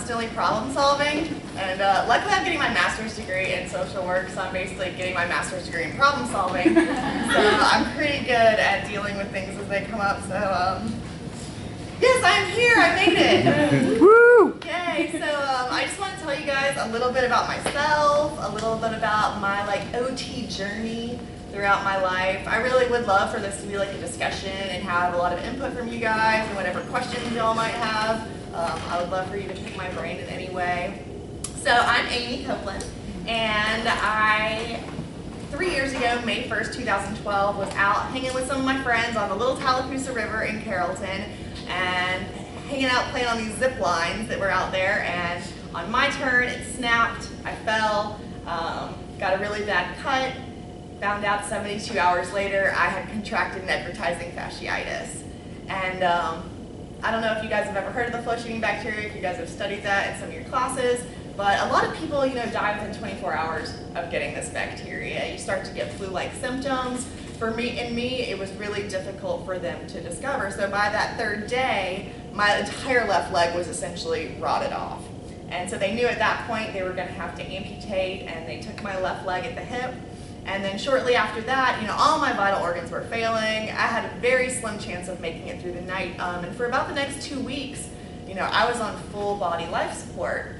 constantly problem solving, and luckily I'm getting my master's degree in social work, so I'm basically getting my master's degree in problem solving. So I'm pretty good at dealing with things as they come up. So yes, I'm here. I made it. Woo! Yay! So I just want to tell you guys a little bit about myself, a little bit about my OT journey throughout my life. I really would love for this to be like a discussion and have a lot of input from you guys and whatever questions y'all might have. I would love for you to pick my brain in any way. So I'm Aimee Copeland, and 3 years ago, May 1st, 2012, was out hanging with some of my friends on the Little Tallapoosa River in Carrollton and hanging out playing on these zip lines that were out there, and on my turn it snapped. I fell, got a really bad cut, found out 72 hours later I had contracted necrotizing fasciitis. And I don't know if you guys have ever heard of the flesh-eating bacteria, if you guys have studied that in some of your classes, but a lot of people, die within 24 hours of getting this bacteria. You start to get flu-like symptoms. For me, it was really difficult for them to discover. So by that third day, my entire left leg was essentially rotted off. And so they knew at that point they were going to have to amputate, and they took my left leg at the hip. And then shortly after that, all my vital organs were failing. I had a very slim chance of making it through the night. And for about the next 2 weeks, I was on full body life support.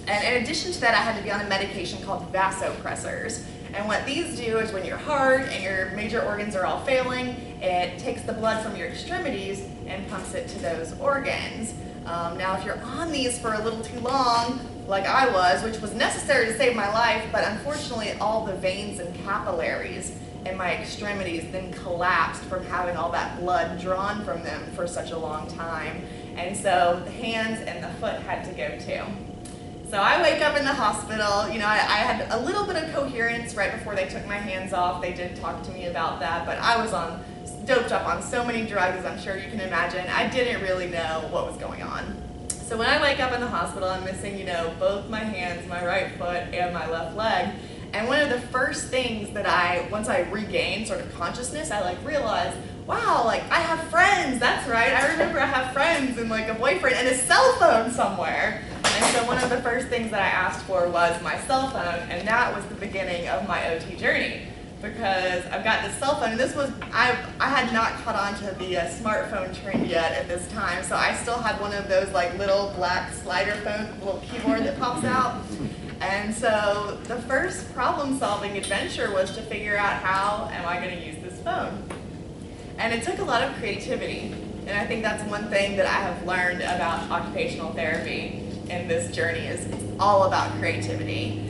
And in addition to that, I had to be on a medication called vasopressors. And what these do is when your heart and your major organs are all failing, it takes the blood from your extremities and pumps it to those organs. Now, if you're on these for a little too long, like I was, which was necessary to save my life, but unfortunately all the veins and capillaries in my extremities then collapsed from having all that blood drawn from them for such a long time. And so the hands and the foot had to go too. So I wake up in the hospital. I had a little bit of coherence right before they took my hands off. They did talk to me about that, but I was doped up on so many drugs, as I'm sure you can imagine. I didn't really know what was going on. So when I wake up in the hospital, I'm missing, both my hands, my right foot, and my left leg. And one of the first things that once I regained sort of consciousness, I realized, wow, I have friends. That's right. I remember I have friends and a boyfriend and a cell phone somewhere. And so one of the first things that I asked for was my cell phone, and that was the beginning of my OT journey. Because I've got this cell phone, and I had not caught on to the smartphone trend yet at this time, so I still had one of those little black slider phone, little keyboard that pops out. And so the first problem-solving adventure was to figure out how am I going to use this phone. And it took a lot of creativity, and I think that's one thing that I have learned about occupational therapy in this journey is it's all about creativity.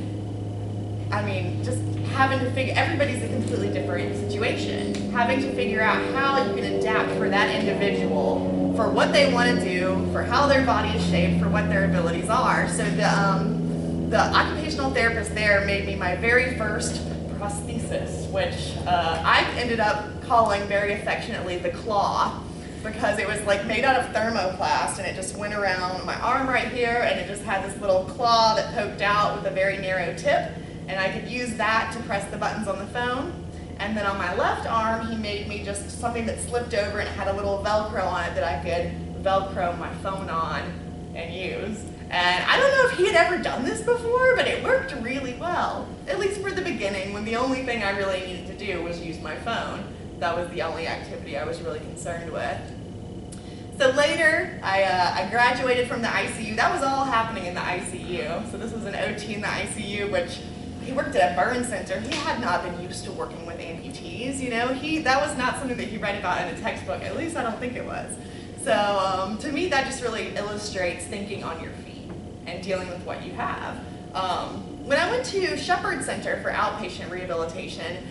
I mean, just having to figure, everybody's a completely different situation. Having to figure out how you can adapt for that individual, for what they want to do, for how their body is shaped, for what their abilities are. So the occupational therapist there made me my very first prosthesis, which I ended up calling very affectionately the claw, because it was made out of thermoplast, and it just went around my arm right here, and it just had this little claw that poked out with a very narrow tip. And I could use that to press the buttons on the phone. And then on my left arm, he made me just something that slipped over and it had a little Velcro on it that I could Velcro my phone on and use. And I don't know if he had ever done this before, but it worked really well. At least for the beginning, when the only thing I really needed to do was use my phone. That was the only activity I was really concerned with. So later, I graduated from the ICU. That was all happening in the ICU. So this was an OT in the ICU, which he worked at a burn center. He had not been used to working with amputees, that was not something that he read about in a textbook. At least I don't think it was. So to me, that just really illustrates thinking on your feet and dealing with what you have. When I went to Shepherd Center for outpatient rehabilitation,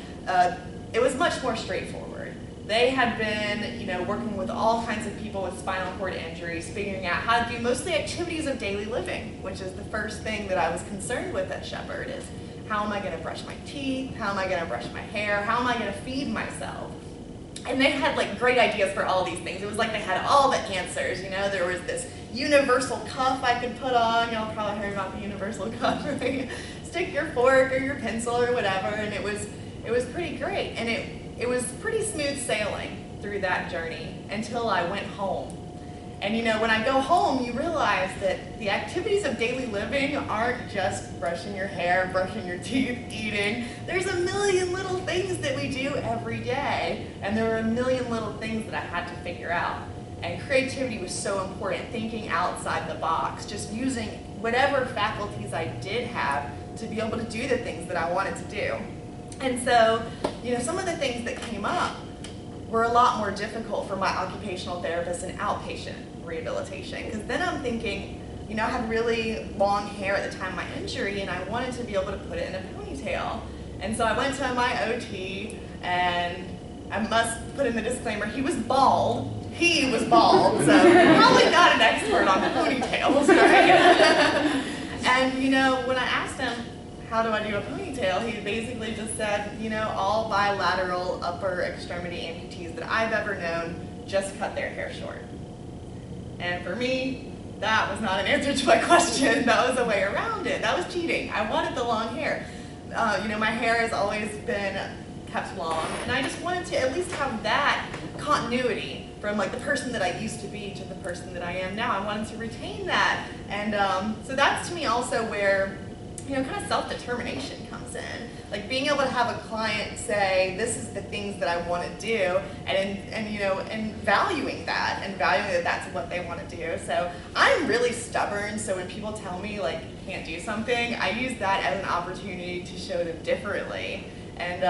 it was much more straightforward. They had been, working with all kinds of people with spinal cord injuries, figuring out how to do mostly activities of daily living, which is the first thing that I was concerned with at Shepherd is, how am I going to brush my teeth? How am I going to brush my hair? How am I going to feed myself? And they had great ideas for all these things. It was they had all the answers. There was this universal cuff I could put on. Y'all probably heard about the universal cuff, right? Stick your fork or your pencil or whatever, and it was pretty great. And it was pretty smooth sailing through that journey until I went home. And you know, when I go home, you realize that the activities of daily living aren't just brushing your hair, brushing your teeth, eating. There's a million little things that we do every day, and there were a million little things that I had to figure out. And creativity was so important, thinking outside the box, just using whatever faculties I did have to be able to do the things that I wanted to do. And so, you know, some of the things that came up were a lot more difficult for my occupational therapist in outpatient rehabilitation, because then I'm thinking, you know, I had really long hair at the time of my injury, and I wanted to be able to put it in a ponytail. And so I went to my OT, and I must put in the disclaimer, he was bald. He was bald, so probably not an expert on ponytails, right? And you know, when I asked him, how do I do a ponytail, he basically just said, you know, all bilateral upper extremity amputees that I've ever known just cut their hair short. And for me, that was not an answer to my question. That was a way around it. That was cheating. I wanted the long hair. You know, my hair has always been kept long, and I just wanted to at least have that continuity from like the person that I used to be to the person that I am now. I wanted to retain that. And so that's to me also where, you know, kind of self-determination comes in. Like being able to have a client say, this is the things that I want to do, and you know, and valuing that, and valuing that that's what they want to do. So I'm really stubborn, so when people tell me like you can't do something, I use that as an opportunity to show them differently. And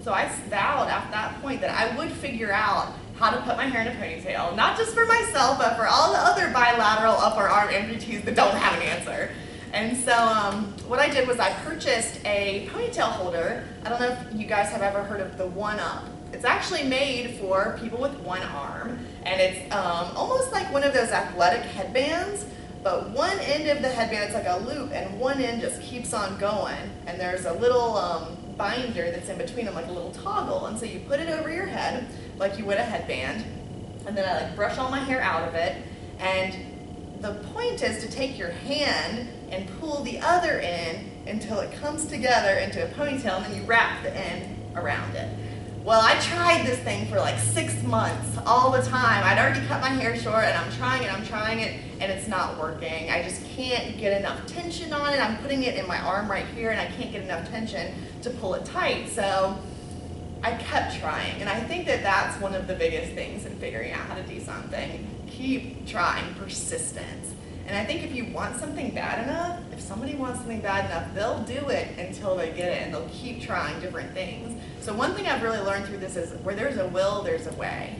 so I vowed at that point that I would figure out how to put my hair in a ponytail, not just for myself, but for all the other bilateral upper arm amputees that don't have an answer. And so what I did was I purchased a ponytail holder. I don't know if you guys have ever heard of the 1-Up. It's actually made for people with one arm, and it's almost like one of those athletic headbands, but one end of the headband, it's like a loop, and one end just keeps on going, and there's a little binder that's in between them, like a little toggle, and so you put it over your head like you would a headband, and then I like brush all my hair out of it, and the point is to take your hand and pull the other end until it comes together into a ponytail, and then you wrap the end around it. Well, I tried this thing for like 6 months, all the time. I'd already cut my hair short, and I'm trying it, and it's not working. I just can't get enough tension on it. I'm putting it in my arm right here, and I can't get enough tension to pull it tight. So I kept trying, and I think that that's one of the biggest things in figuring out how to do something. Keep trying, persistence. And I think if you want something bad enough, if somebody wants something bad enough, they'll do it until they get it, and they'll keep trying different things. So one thing I've really learned through this is where there's a will, there's a way.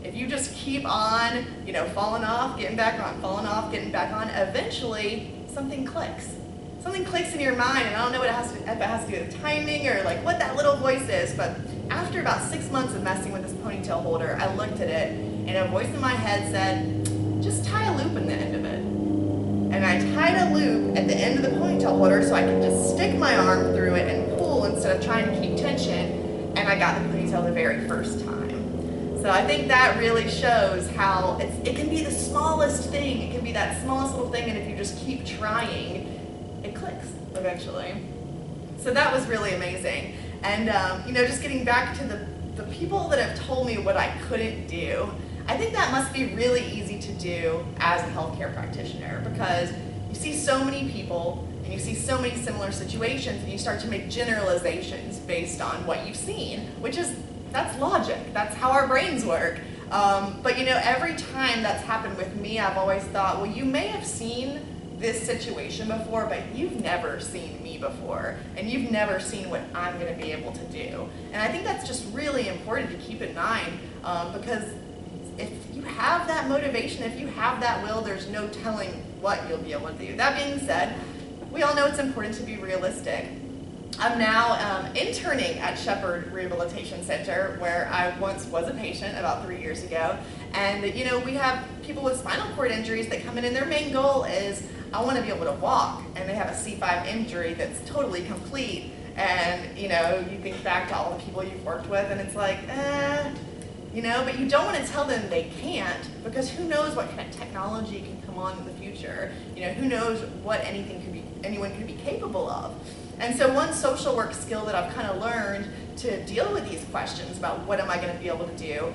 If you just keep on, you know, falling off, getting back on, falling off, getting back on, eventually something clicks. Something clicks in your mind, and I don't know what if it has to do with timing or like what that little voice is, but after about 6 months of messing with this ponytail holder, I looked at it, and a voice in my head said, just tie a loop in the end of it. And I tied a loop at the end of the ponytail holder so I could just stick my arm through it and pull instead of trying to keep tension, and I got the ponytail the very first time. So I think that really shows how it can be the smallest thing, it can be that smallest little thing, and if you just keep trying, it clicks eventually. So that was really amazing. And you know, just getting back to the people that have told me what I couldn't do, I think that must be really easy to do as a healthcare practitioner, because you see so many people and you see so many similar situations, and you start to make generalizations based on what you've seen, that's logic. That's how our brains work. But you know, every time that's happened with me, I've always thought, well, you may have seen this situation before, but you've never seen me before, and you've never seen what I'm going to be able to do. And I think that's just really important to keep in mind, because if you have that motivation, if you have that will, there's no telling what you'll be able to do. That being said, we all know it's important to be realistic. I'm now interning at Shepherd Rehabilitation Center, where I once was a patient about 3 years ago. And you know, we have people with spinal cord injuries that come in, and their main goal is, I want to be able to walk, and they have a C5 injury that's totally complete. And you know, you think back to all the people you've worked with, and it's like, you know, but you don't want to tell them they can't, because who knows what kind of technology can come on in the future. You know, who knows what anyone could be capable of. And so one social work skill that I've kind of learned to deal with these questions about what am I going to be able to do,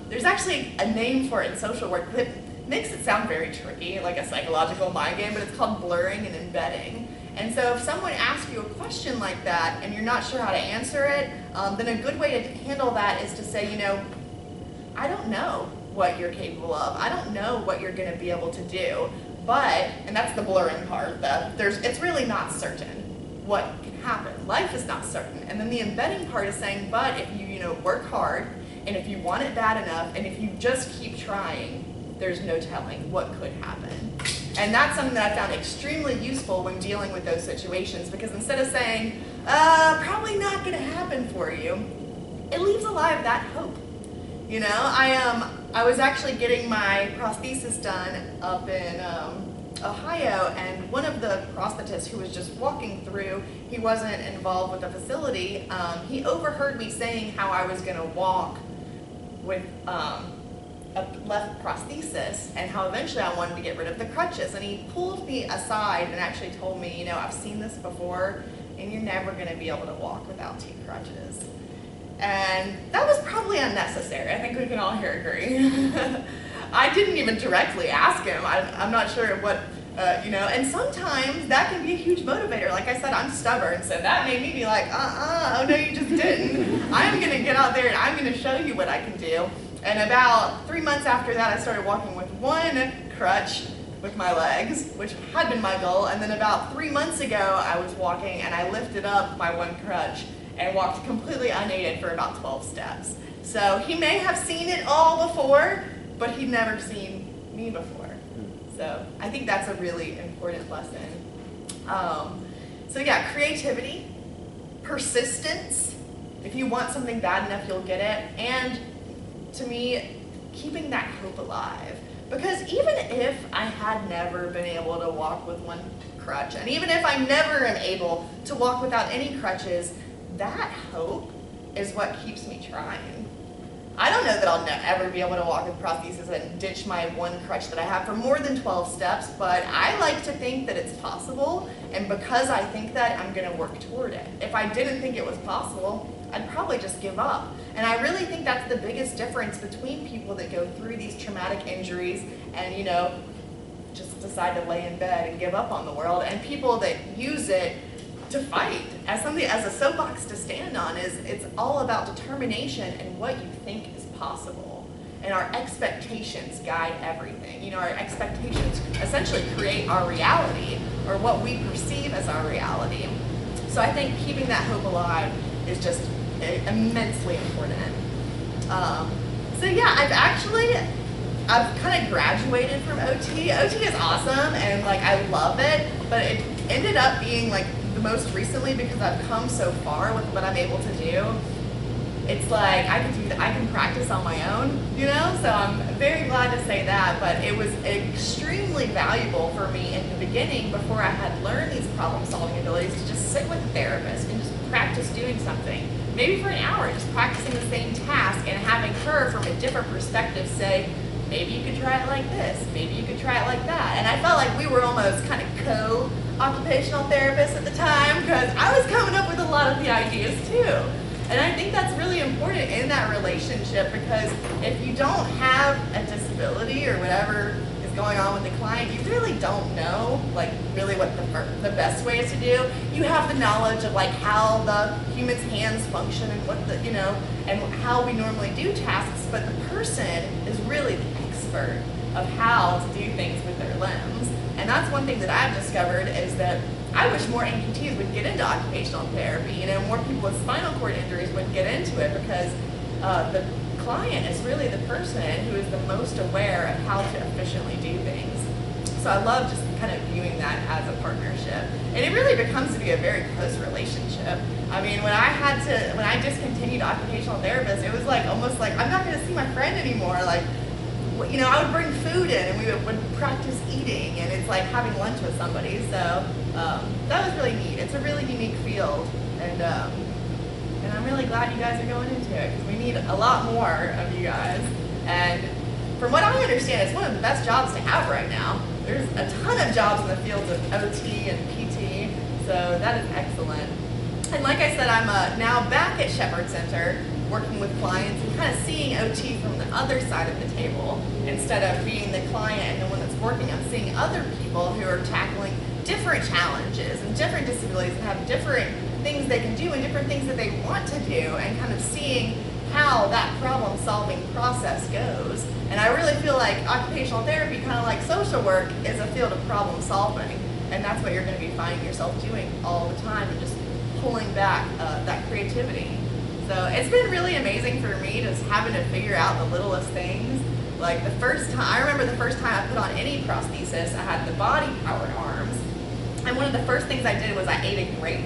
there's actually a name for it in social work, but makes it sound very tricky, like a psychological mind game, but it's called blurring and embedding. And so if someone asks you a question like that and you're not sure how to answer it, then a good way to handle that is to say, you know, I don't know what you're capable of. I don't know what you're going to be able to do. But, and that's the blurring part, it's really not certain what can happen. Life is not certain. And then the embedding part is saying, but if you work hard, and if you want it bad enough, and if you just keep trying, there's no telling what could happen. And that's something that I found extremely useful when dealing with those situations, because instead of saying, probably not going to happen for you, it leaves alive that hope. You know, I was actually getting my prosthesis done up in Ohio, and one of the prosthetists who was just walking through, he wasn't involved with the facility, he overheard me saying how I was going to walk with a left prosthesis and how eventually I wanted to get rid of the crutches. And he pulled me aside and actually told me, you know, I've seen this before and you're never going to be able to walk without 2 crutches. And that was probably unnecessary. I think we can all here agree. I didn't even directly ask him. I'm not sure what, you know, and sometimes that can be a huge motivator. Like I said, I'm stubborn, so that made me be like, oh no, you just didn't. I'm going to get out there and I'm going to show you what I can do. And about 3 months after that, I started walking with 1 crutch with my legs, which had been my goal. And then about 3 months ago, I was walking and I lifted up my 1 crutch and walked completely unaided for about 12 steps. So he may have seen it all before, but he'd never seen me before. So I think that's a really important lesson. So yeah, creativity, persistence. If you want something bad enough, you'll get it. And to me, keeping that hope alive. Because even if I had never been able to walk with 1 crutch, and even if I never am able to walk without any crutches, that hope is what keeps me trying. I don't know that I'll ever be able to walk with prosthesis and ditch my 1 crutch that I have for more than 12 steps, but I like to think that it's possible, and because I think that, I'm going to work toward it. If I didn't think it was possible, I'd probably just give up. And I really think that's the biggest difference between people that go through these traumatic injuries and, you know, just decide to lay in bed and give up on the world, and people that use it to fight as something, as a soapbox to stand on. It's all about determination and what you think is possible. And our expectations guide everything. You know, our expectations essentially create our reality, or what we perceive as our reality. So I think keeping that hope alive is just immensely important. So yeah, I've kind of graduated from OT. OT is awesome and like I love it, but it ended up being like the most recently, because I've come so far with what I'm able to do. It's like I can practice on my own, you know? So I'm very glad to say that, but it was extremely valuable for me in the beginning, before I had learned these problem-solving abilities, to just sit with a therapist and just practice doing something. Maybe for an hour, just practicing the same task and having her from a different perspective say, maybe you could try it like this, maybe you could try it like that. And I felt like we were almost kind of co-occupational therapists at the time, because I was coming up with a lot of the ideas too. And I think that's really important in that relationship, because if you don't have a disability or whatever is going on with the client, you really don't know like really what the best way is to do. You have the knowledge of like how the human's hands function and what the, you know, and how we normally do tasks, but the person is really the expert of how to do things with their limbs. And that's one thing that I've discovered, is that I wish more amputees would get into occupational therapy. You know, more people with spinal cord injuries would get into it, because the client is really the person who is the most aware of how to efficiently do things. So I love just kind of viewing that as a partnership. And it really becomes to be a very close relationship. I mean, when I discontinued occupational therapists, it was like almost like I'm not going to see my friend anymore. Like, you know, I would bring food in and we would practice eating, and it's like having lunch with somebody. So that was really neat. It's a really unique field, and I'm really glad you guys are going into it, because we need a lot more of you guys. And from what I understand, it's one of the best jobs to have right now. There's a ton of jobs in the fields of OT and PT, so that is excellent. And like I said, I'm now back at Shepherd Center, working with clients and kind of seeing OT from the other side of the table instead of being the client and the one that's working. I'm seeing other people who are tackling different challenges and different disabilities and have different things they can do and different things that they want to do, and kind of seeing how that problem solving process goes. And I really feel like occupational therapy, kind of like social work, is a field of problem solving, and that's what you're going to be finding yourself doing all the time, and just pulling back that creativity. So it's been really amazing for me just having to figure out the littlest things. Like the first time, I remember the first time I put on any prosthesis, I had the body powered arms, and one of the first things I did was I ate a grape.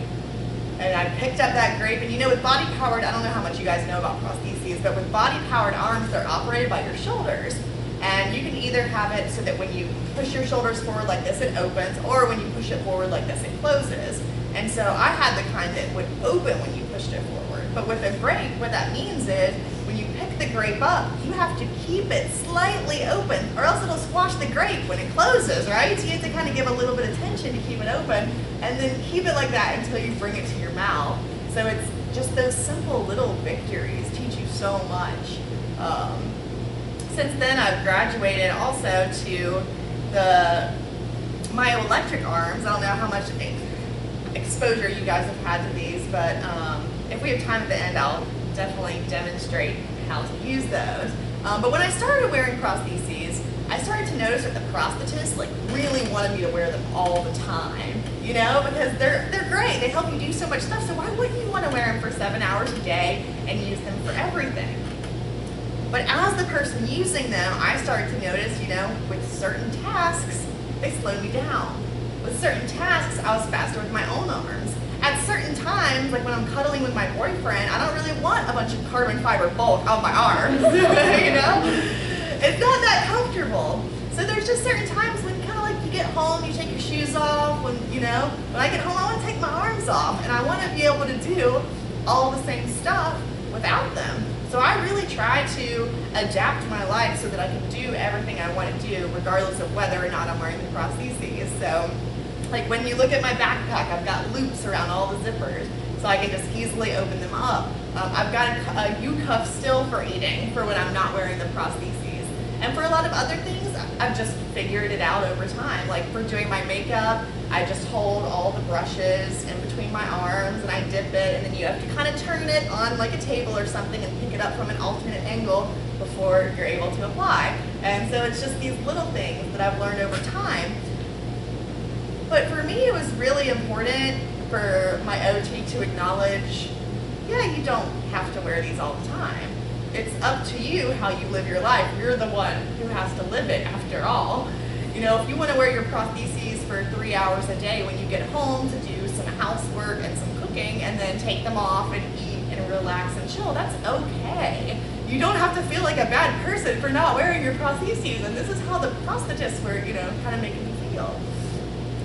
And I picked up that grape, and you know, with body powered, I don't know how much you guys know about prostheses, but with body powered arms, they're operated by your shoulders. And you can either have it so that when you push your shoulders forward like this, it opens, or when you push it forward like this, it closes. And so I had the kind that would open when you pushed it forward. But with a grape, what that means is when you pick the grape up, you have to keep it slightly open, or else it'll squash the grape when it closes, right? So you have to kind of give a little bit of tension to keep it open, and then keep it like that until you bring it to your mouth. So it's just those simple little victories teach you so much. Since then, I've graduated also to the myoelectric arms. I don't know how much exposure you guys have had to these, but if we have time at the end, I'll definitely demonstrate how to use those. But when I started wearing prostheses, I started to notice that the prosthetist really wanted me to wear them all the time, you know, because they're great. They help you do so much stuff. So why wouldn't you want to wear them for 7 hours a day and use them for everything? But as the person using them, I started to notice, you know, with certain tasks, they slowed me down. With certain tasks, I was faster with my own arms. At certain times, like when I'm cuddling with my boyfriend, I don't really want a bunch of carbon fiber bulk on my arms, you know? It's not that comfortable. So there's just certain times when kind of like you get home, you take your shoes off, when I get home, I want to take my arms off, and I want to be able to do all the same stuff without them. So I really try to adapt my life so that I can do everything I want to do, regardless of whether or not I'm wearing the prostheses. So, like when you look at my backpack, I've got loops around all the zippers, so I can just easily open them up. I've got a U-cuff still for eating, for when I'm not wearing the prostheses. And for a lot of other things, I've just figured it out over time. Like for doing my makeup, I just hold all the brushes in between my arms and I dip it, and then you have to kind of turn it on like a table or something and pick it up from an alternate angle before you're able to apply. And so it's just these little things that I've learned over time. But for me, it was really important for my OT to acknowledge, yeah, you don't have to wear these all the time. It's up to you how you live your life. You're the one who has to live it after all. You know, if you want to wear your prostheses for 3 hours a day when you get home to do some housework and some cooking, and then take them off and eat and relax and chill, that's okay. You don't have to feel like a bad person for not wearing your prostheses, and this is how the prosthetists were, you know, kind of making me feel.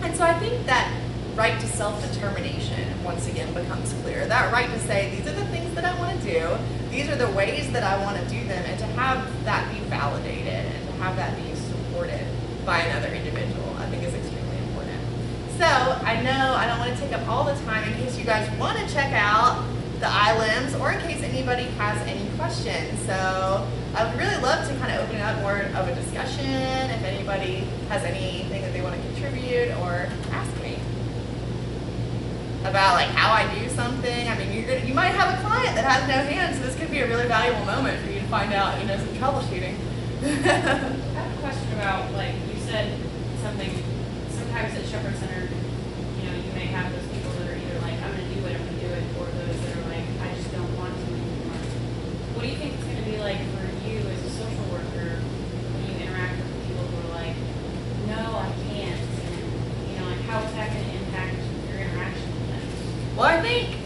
And so I think that right to self-determination once again becomes clear. That right to say, these are the things that I want to do, these are the ways that I want to do them, and to have that be validated and to have that be supported by another individual, I think is extremely important. So I know I don't want to take up all the time in case you guys want to check out the eye-limbs, or in case anybody has any questions. So I would really love to kind of open up more of a discussion if anybody has anything that they want to contribute or ask me about like how I do something. I mean, you might have a client that has no hands, so this could be a really valuable moment for you to find out, you know, some troubleshooting. I have a question about, like, you said something, sometimes at Shepherd Center, you know, you may have those people that are either like, I'm going to do it, I'm going to do it, or those that are like, I just don't want to anymore. What do you think it's going to be like for you as a social worker when you interact with people who are like, no, I can't, and, you know, like, how is that going to impact your interaction with them? Well, I think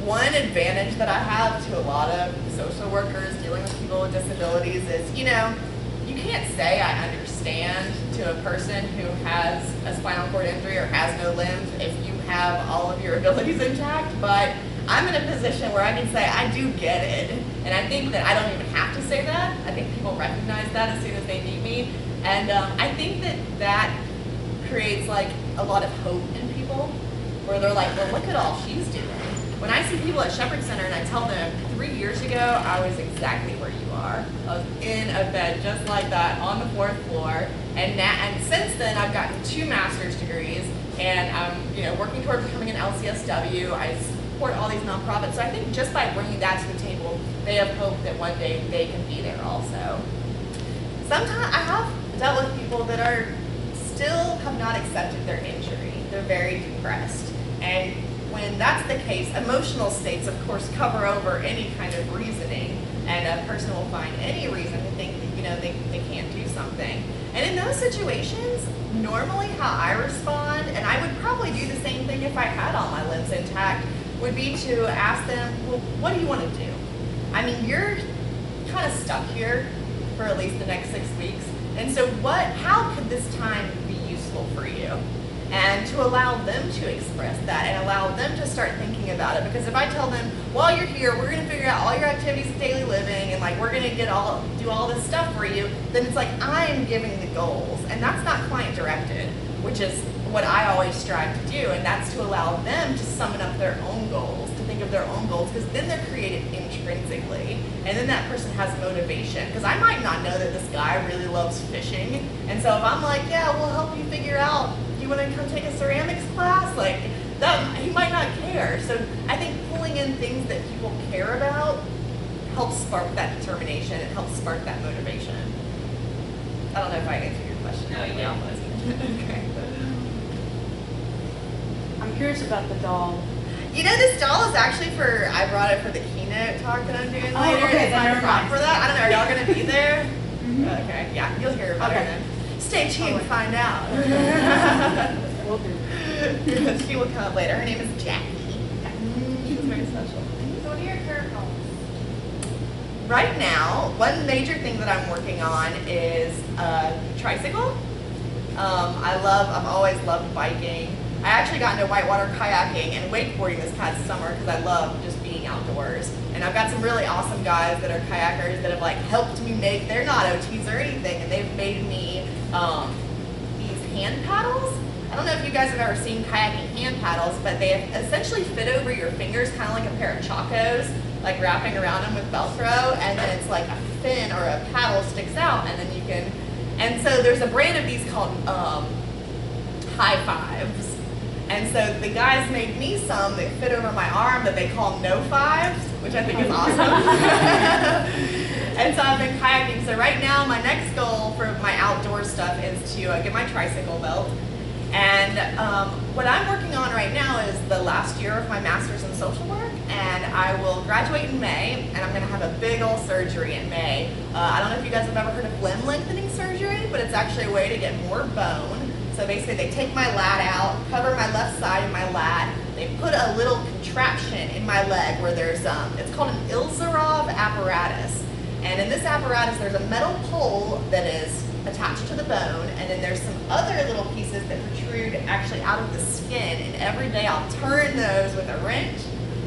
one advantage that I have to a lot of social workers dealing with people with disabilities is, you know, you can't say I understand to a person who has a spinal cord injury or has no limbs if you have all of your abilities intact, but I'm in a position where I can say I do get it, and I think that I don't even have to say that. I think people recognize that as soon as they meet me, and I think that that creates like a lot of hope in people, where they're like, well, look at all she's doing. when I see people at Shepherd Center and I tell them 3 years ago I was exactly where you are. I was in a bed just like that on the 4th floor, and since then I've gotten 2 master's degrees, and I'm working toward becoming an LCSW. I support all these nonprofits, so I think just by bringing that to the table, they have hope that one day they can be there also. Sometimes I have dealt with people that are still have not accepted their injury. They're very depressed, and when that's the case, emotional states, of course, cover over any kind of reasoning, and a person will find any reason to think that, they can't do something. And in those situations, normally how I respond, and I would probably do the same thing if I had all my limbs intact, would be to ask them, well, what do you want to do? I mean, you're kind of stuck here for at least the next 6 weeks, and so how could this time be useful for you? And to allow them to express that and allow them to start thinking about it. Because if I tell them, while you're here, we're going to figure out all your activities of daily living, and we're going to do all this stuff for you, then it's like I'm giving the goals. And that's not client directed, which is what I always strive to do. And that's to allow them to summon up their own goals, to think of their own goals, because then they're created intrinsically. And then that person has motivation. Because I might not know that this guy really loves fishing. And so if I'm like, yeah, we'll help you figure out, you want to come take a ceramics class? That, he might not care. So I think pulling in things that people care about helps spark that determination. It helps spark that motivation. I don't know if I answered your question. No, you did. Okay. I'm curious about the doll. This doll is actually I brought it for the keynote talk that I'm doing later. Okay, It's never prop mind. for that. I don't know, are y'all going to be there? Okay, yeah, you'll hear about it then. Stay tuned to find out. Will do. She will come up later. Her name is Jackie. She's very special. So what are your current goals? Right now, one major thing that I'm working on is a tricycle. I've always loved biking. I actually got into whitewater kayaking and wakeboarding this past summer because I love just being outdoors. And I've got some really awesome guys that are kayakers that have helped me make, they're not OTs or anything, and they've made me these hand paddles. I don't know if you guys have ever seen kayaking hand paddles, but they essentially fit over your fingers, kind of like a pair of Chacos, wrapping around them with Velcro, and then it's like a fin or a paddle sticks out, and then you can, and so there's a brand of these called High Fives. And so the guys made me some that fit over my arm that they call No Fives, which I think is awesome. And so I've been kayaking. So right now my next goal for my outdoor stuff is to get my tricycle belt. And what I'm working on right now is the last year of my master's in social work, and I will graduate in May, and I'm going to have a big old surgery in May. I don't know if you guys have ever heard of limb lengthening surgery, but it's actually a way to get more bone. So basically they take my lat out, cover my left side of my lat, they put a little contraption in my leg where there's, it's called an Ilzarov apparatus. And in this apparatus there's a metal pole that is attached to the bone, and then there's some other little pieces that protrude actually out of the skin, and every day I'll turn those with a wrench,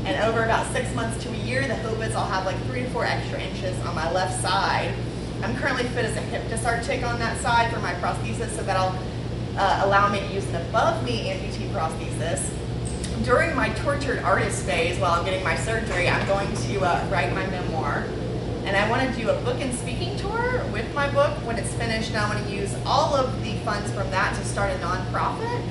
and over about 6 months to a year, the hope is I'll have 3 to 4 extra inches on my left side. I'm currently fit as a hip dysartic on that side for my prosthesis, so that'll allow me to use an above-knee amputee prosthesis. During my tortured artist phase, while I'm getting my surgery, I'm going to write my memoir. And I want to do a book and speaking tour with my book when it's finished. And I want to use all of the funds from that to start a nonprofit,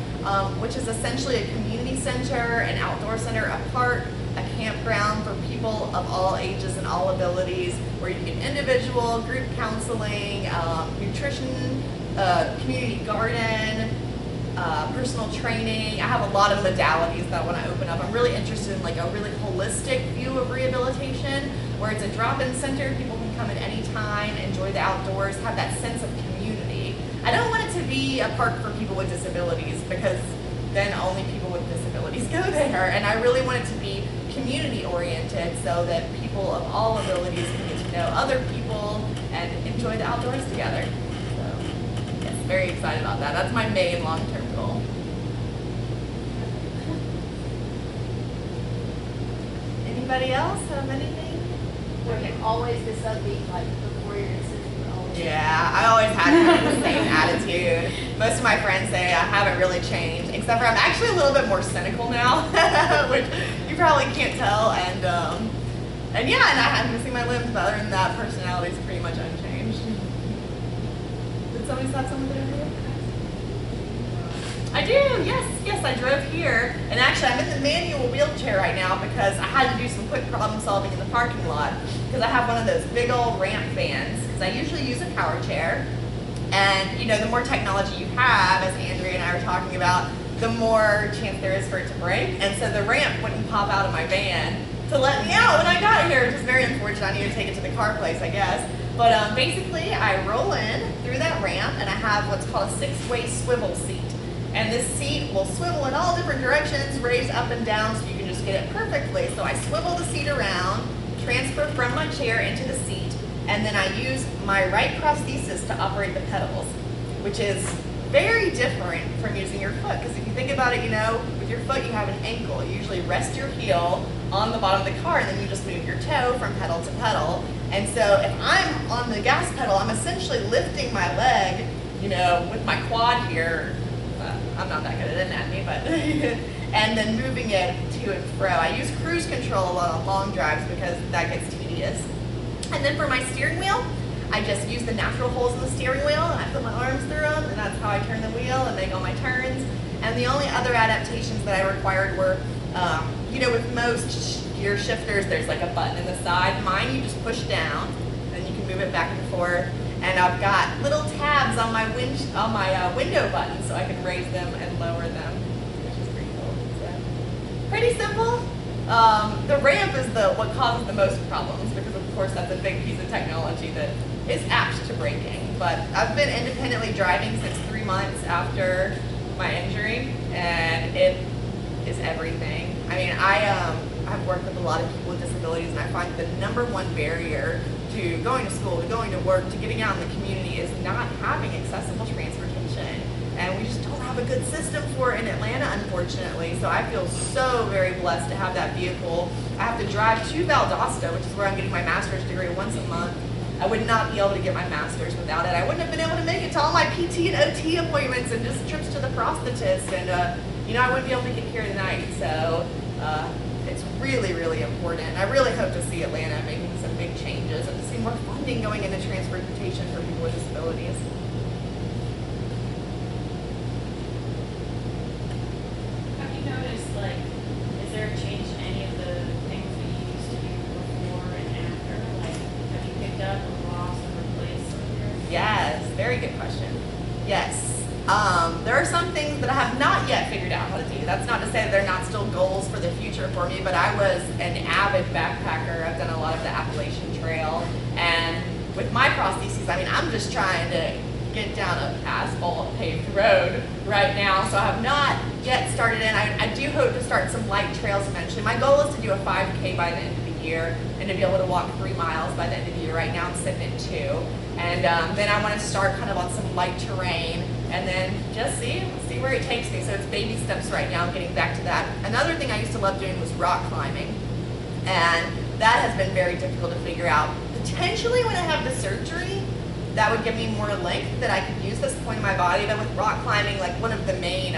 which is essentially a community center, an outdoor center, a park, a campground for people of all ages and all abilities, where you can individual, group counseling, nutrition, community garden, personal training. I have a lot of modalities that I want to open up. I'm really interested in a really holistic view of rehabilitation, where it's a drop-in center. People can come at any time, enjoy the outdoors, have that sense of community. I don't want it to be a park for people with disabilities, because then only people with disabilities go there. And I really want it to be community-oriented, so that people of all abilities can get to know other people and enjoy the outdoors together. Very excited about that. That's my main long-term goal. Anybody else have anything? Were you always this upbeat, before your decision, you were always Yeah, I always had kind of the same attitude. Most of my friends say I haven't really changed, except for I'm actually a little bit more cynical now, which you probably can't tell. And yeah, and I'm missing my limbs, but other than that, personality is pretty much unchanged. Did somebody have something to do? I do, yes, I drove here, and actually I'm in the manual wheelchair right now because I had to do some quick problem solving in the parking lot because I have one of those big old ramp vans, because I usually use a power chair, and you know, the more technology you have, as Andrea and I were talking about, the more chance there is for it to break, and so the ramp wouldn't pop out of my van to let me out when I got here, which is very unfortunate. I need to take it to the car place, I guess. But basically, I roll in through that ramp, and I have what's called a 6-way swivel seat. And this seat will swivel in all different directions, raise up and down, so you can just get it perfectly. So I swivel the seat around, transfer from my chair into the seat, and then I use my right prosthesis to operate the pedals, which is very different from using your foot. Because if you think about it, you know, with your foot you have an ankle. You usually rest your heel on the bottom of the car, and then you just move your toe from pedal to pedal. And so if I'm on the gas pedal, I'm essentially lifting my leg, you know, with my quad here. I'm not that good at anatomy, but and then moving it to and fro. I use cruise control a lot on long drives because that gets tedious. And then for my steering wheel, I just use the natural holes in the steering wheel, and I put my arms through them, and that's how I turn the wheel and make all my turns. And the only other adaptations that I required were, you know, with most gear shifters, there's like a button in the side. Mine, you just push down, and you can move it back and forth. And I've got little tabs on my window buttons, so I can raise them and lower them, which is pretty cool. So, pretty simple. The ramp is what causes the most problems, because of course that's a big piece of technology that is apt to breaking. But I've been independently driving since 3 months after my injury, and it is everything. I mean, I've worked with a lot of people with disabilities, and I find the #1 barrier to going to school, to going to work, to getting out in the community is not having accessible transportation. And we just don't have a good system for it in Atlanta, unfortunately. So I feel so very blessed to have that vehicle. I have to drive to Valdosta, which is where I'm getting my master's degree, once a month. I would not be able to get my master's without it. I wouldn't have been able to make it to all my PT and OT appointments and just trips to the prosthetist. And, you know, I wouldn't be able to get here tonight. So it's really, really important. I really hope to see Atlanta making some big changes and to see more funding going into transportation for people with disabilities. Have you noticed, like, is there a change in any of the things that you used to do before and after? Like, have you picked up or lost or replaced some of yours? Yes, very good question. Yes. There are some things that I have not yet figured out how to do. That's not to say that they're not still goals for the future for me, but I was an avid backpacker. I've done a lot of the Appalachian Trail, and with my prostheses, I mean, I'm just trying to get down an asphalt paved road right now, so I have not yet started in. I do hope to start some light trails eventually. My goal is to do a 5K by the end of the year and to be able to walk 3 miles by the end of the year. Right now I'm sitting at 2. And then I want to start kind of on some light terrain and then just see where it takes me. So it's baby steps right now. I'm getting back to that. Another thing I used to love doing was rock climbing. And that has been very difficult to figure out. Potentially when I have the surgery, that would give me more length that I could use this point in my body. But with rock climbing, like one of the main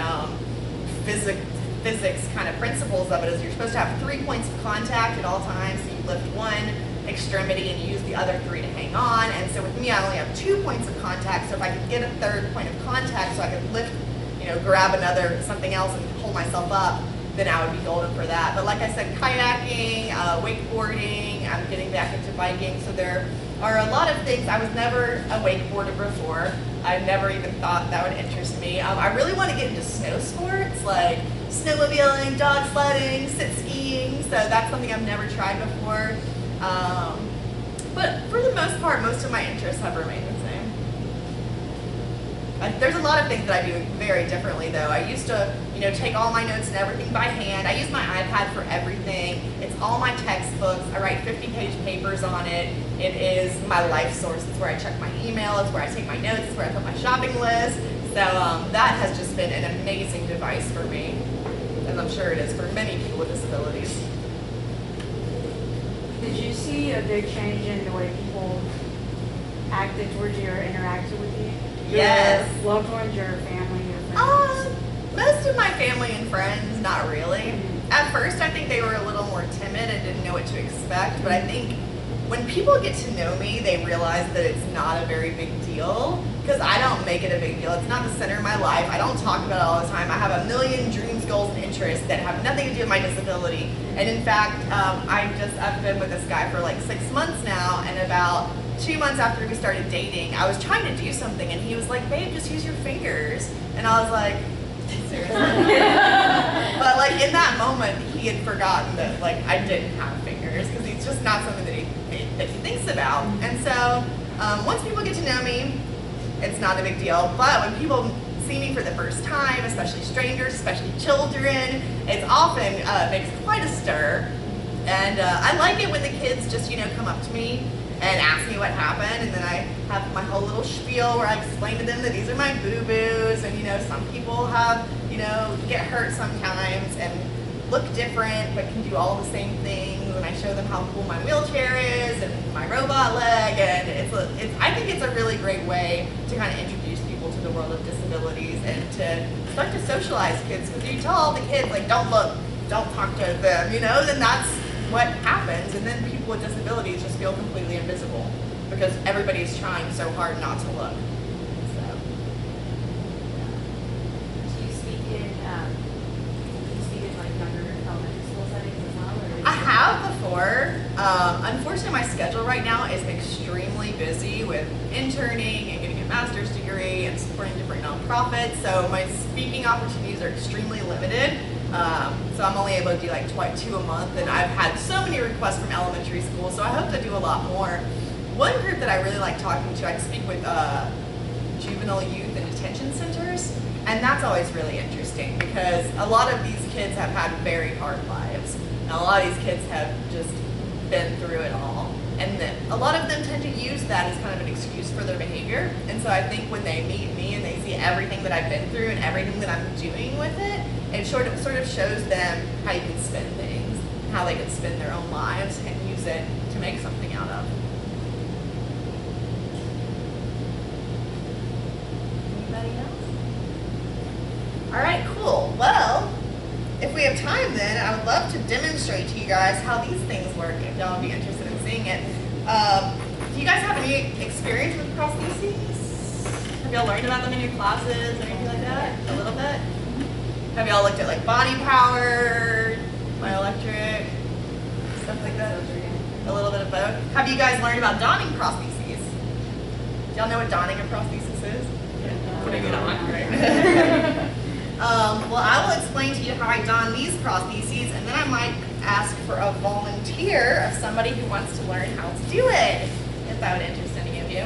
physics kind of principles of it is you're supposed to have 3 points of contact at all times. So you lift one extremity and you use the other 3 to hang on. And so with me, I only have 2 points of contact. So if I could get a 3rd point of contact so I could lift, you know, grab something else and hold myself up, then I would be golden for that. But like I said, kayaking, wakeboarding, I'm getting back into biking. So there are a lot of things. I was never a wakeboarder before. I never even thought that would interest me. I really want to get into snow sports like snowmobiling, dog sledding, sit skiing. So that's something I've never tried before. But for the most part, most of my interests have remained the same. There's a lot of things that I do very differently though. I used to, you know, take all my notes and everything by hand. I use my iPad for everything. It's all my textbooks. I write 50-page papers on it. It is my life source. It's where I check my email. It's where I take my notes. It's where I put my shopping list. So that has just been an amazing device for me, as I'm sure it is for many people with disabilities. Did you see a big change in the way people acted towards you or interacted with you? Yes. Your loved ones, your family, your friends? Most of my family and friends, not really. At first, I think they were a little more timid and didn't know what to expect, but I think when people get to know me, they realize that it's not a very big deal, because I don't make it a big deal. It's not the center of my life. I don't talk about it all the time. I have a million dreams, goals, and interests that have nothing to do with my disability. And in fact, I've been with this guy for like 6 months now, and about 2 months after we started dating, I was trying to do something, and he was like, "Babe, just use your fingers." And I was like, seriously? But like in that moment, he had forgotten that like I didn't have fingers, because it's just not something that he thinks about. And so once people get to know me, it's not a big deal. But when people see me for the first time, especially strangers, especially children, it's often makes quite a stir. And I like it when the kids just come up to me and ask me what happened, and then I have my whole little spiel where I explain to them that these are my boo-boos, and some people have get hurt sometimes and look different but can do all the same things, and I show them how cool my wheelchair is and my robot leg, and I think it's a really great way to kind of introduce people to the world of disabilities and to start to socialize kids, because you tell all the kids like don't look, don't talk to them, then that's what happens, and then people with disabilities just feel completely invisible because everybody's trying so hard not to look. So, Do you speak in like younger elementary school settings as well? Or I have before. Unfortunately, my schedule right now is extremely busy with interning and getting a master's degree and supporting different nonprofits, so my speaking opportunities are extremely limited. So I'm only able to do like 2 a month, and I've had so many requests from elementary school, so I hope to do a lot more. One group that I really like talking to, I speak with juvenile youth and detention centers, and that's always really interesting because a lot of these kids have had very hard lives, and a lot of these kids have just been through it all, and then a lot of them tend to use that as kind of an excuse for their behavior. And so I think when they meet me and they see everything that I've been through and everything that I'm doing with it, it sort of shows them how you can spin things, how they can spin their own lives and use it to make something out of. Anybody else? All right, cool. Well, if we have time then, I would love to demonstrate to you guys how these things work if y'all would be interested in seeing it. Do you guys have any experience with prostheses? Have y'all learned about them in your classes or anything like that? A little bit? Have y'all looked at like body power, myoelectric, stuff like that? A little bit of both. Have you guys learned about donning prostheses? Do y'all know what donning a prosthesis is? Putting it on, right? Well, I will explain to you how I don these prostheses, and then I might ask for a volunteer of somebody who wants to learn how to do it, if that would interest any of you.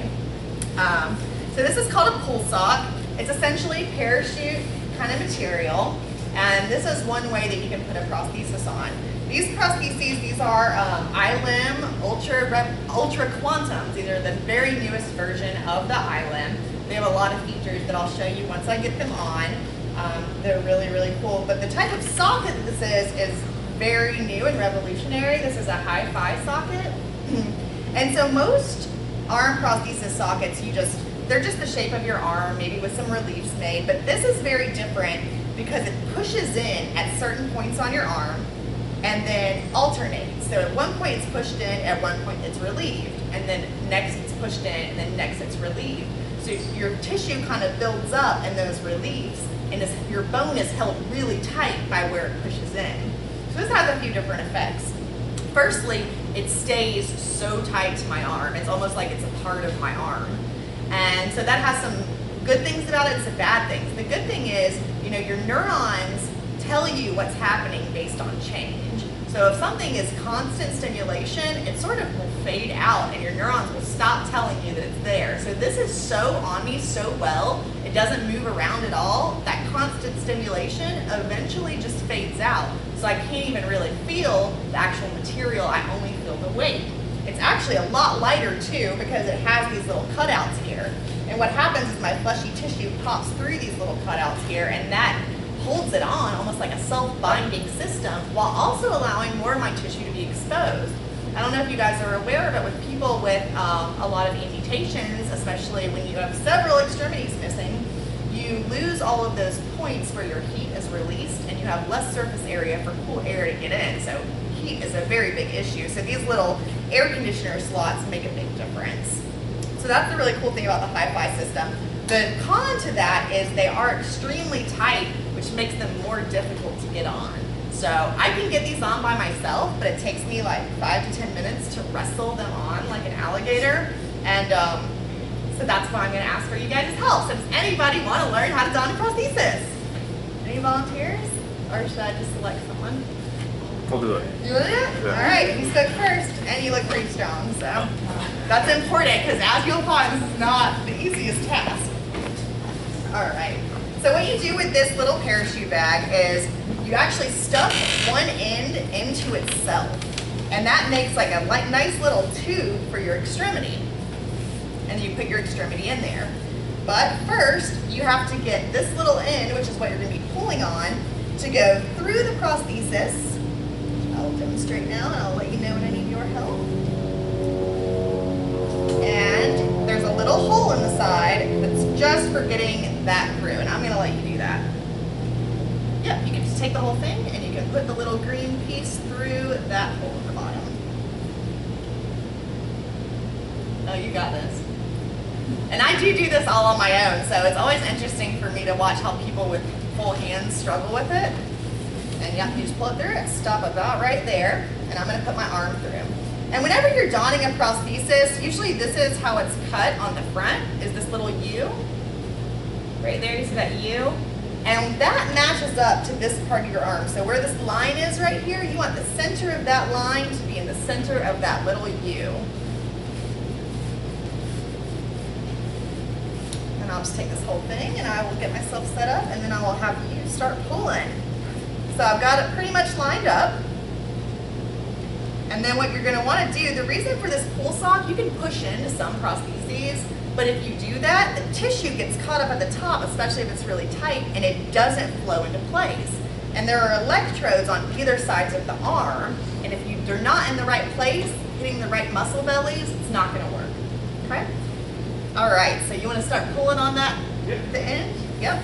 So this is called a pull sock. It's essentially parachute kind of material, and this is one way that you can put a prosthesis on. These prostheses, these are iLim Ultra Quantums. These are the very newest version of the iLim. They have a lot of features that I'll show you once I get them on. They're really, really cool. But the type of socket that this is very new and revolutionary. This is a hi-fi socket. And so most arm prosthesis sockets, they're just the shape of your arm, maybe with some reliefs made, but this is very different because it pushes in at certain points on your arm and then alternates. So at one point it's pushed in, at one point it's relieved, and then next it's pushed in, and then next it's relieved. So your tissue kind of builds up in those reliefs, and your bone is held really tight by where it pushes in. So this has a few different effects. Firstly, it stays so tight to my arm. It's almost like it's a part of my arm. And so that has some good things about it and some bad things. The good thing is, your neurons tell you what's happening based on change. So if something is constant stimulation, it sort of will fade out and your neurons will stop telling you that it's there. So this is so on me so well, it doesn't move around at all. That constant stimulation eventually just fades out. So I can't even really feel the actual material, I only feel the weight. It's actually a lot lighter too because it has these little cutouts here. And what happens is my fleshy tissue pops through these little cutouts here, and that holds it on almost like a self-binding system while also allowing more of my tissue to be exposed. I don't know if you guys are aware, but with people with a lot of amputations, especially when you have several extremities missing, you lose all of those points where your heat is released and you have less surface area for cool air to get in. So heat is a very big issue. So these little air conditioner slots make a big difference. So that's the really cool thing about the hi-fi system. The con to that is they are extremely tight, which makes them more difficult to get on. So I can get these on by myself, but it takes me like 5 to 10 minutes to wrestle them on like an alligator. And so that's why I'm going to ask for you guys' help. So does anybody want to learn how to don a prosthesis? Any volunteers? Or should I just select someone? I'll do it. You want to do it? Yeah. All right, you spoke first, and you look pretty strong, so that's important, because as you'll find, this is not the easiest task. All right, so what you do with this little parachute bag is you actually stuff one end into itself, and that makes like a nice little tube for your extremity, and you put your extremity in there. But first, you have to get this little end, which is what you're going to be pulling on, to go through the prosthesis. I'll demonstrate now, and I'll let you know when I need your help. And there's a little hole in the side that's just for getting that through, and I'm going to let you do that. Yep, you can just take the whole thing, and you can put the little green piece through that hole at the bottom. Oh, you got this. And I do this all on my own, so it's always interesting for me to watch how people with full hands struggle with it. And yep, you just pull it through and stop about right there, and I'm going to put my arm through. And whenever you're donning a prosthesis, usually this is how it's cut on the front, is this little U. Right there, you see that U? And that matches up to this part of your arm. So where this line is right here, you want the center of that line to be in the center of that little U. And I'll just take this whole thing, and I will get myself set up, and then I will have you start pulling. So I've got it pretty much lined up. And then what you're going to want to do, the reason for this pull sock, you can push into some prostheses, but if you do that, the tissue gets caught up at the top, especially if it's really tight, and it doesn't flow into place. And there are electrodes on either sides of the arm, and if they're not in the right place, hitting the right muscle bellies, it's not going to work. Okay? All right, so you want to start pulling on that, the end? Yep.